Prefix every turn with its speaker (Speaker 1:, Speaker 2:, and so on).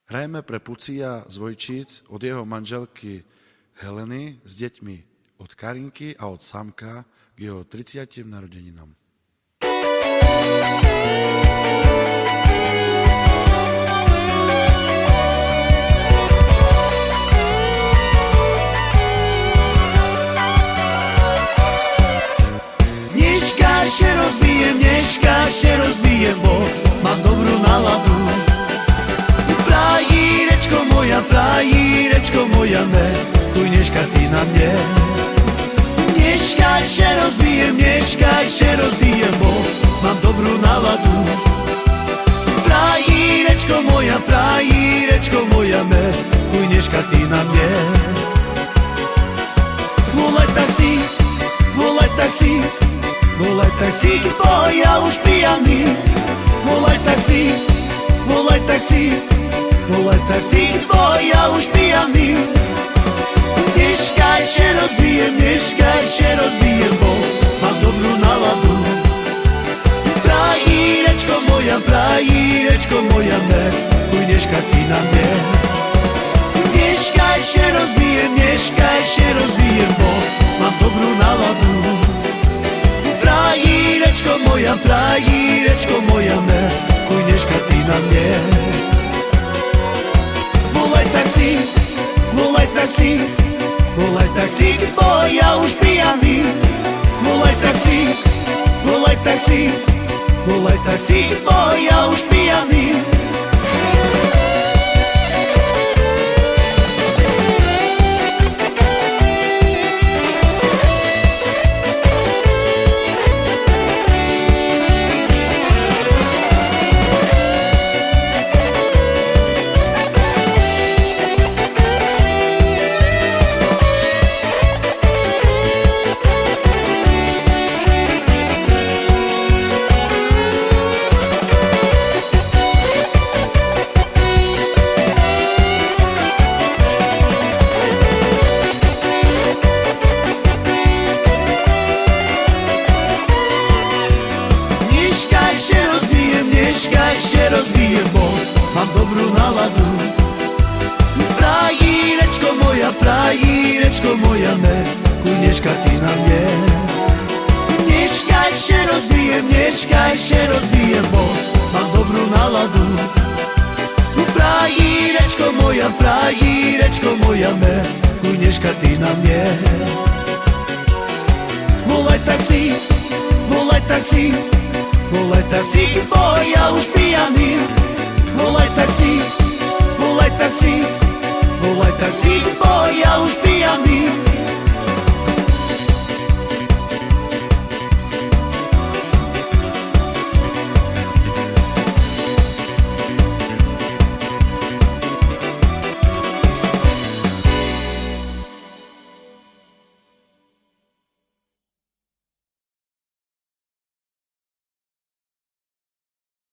Speaker 1: Hrajme pre Pucia z Vojčíc od jeho manželky Heleny s deťmi od Karinky a od Samka k jeho 30. narodeninám.
Speaker 2: Dneška še rozbijem, bo mám dobrú náladu. Frajírečko moja, ne pôjdeš ty na mne. Dneška še rozbijem, bo mám dobrú náladu. Frajírečko moja, ne pôjdeš ty na mne. Volaj taxík, bo ja už pijaný. Volaj taxík, bo ja už pijaný. Dneška še rozbijem, bo mám dobrú náladu. Frajírečko moja, ne pôjdeš ty na mne. Dneška še rozbijem, bo mám dobrú náladu. Frajírečko moja, ne pôjdeš ty na mne. Volaj taxík, bo ja už pijaný. Volaj taxík, bo ja už pijaný. Rozbijem, bo mám dobrú náladu. Frajírečko moja, ne pôjdeš ty na mne. Dneška še rozbijem, bo mám dobrú náladu. Frajírečko moja, ne pôjdeš ty na mne. Volaj taxík, bo ja už pijaný. Volaj taxík,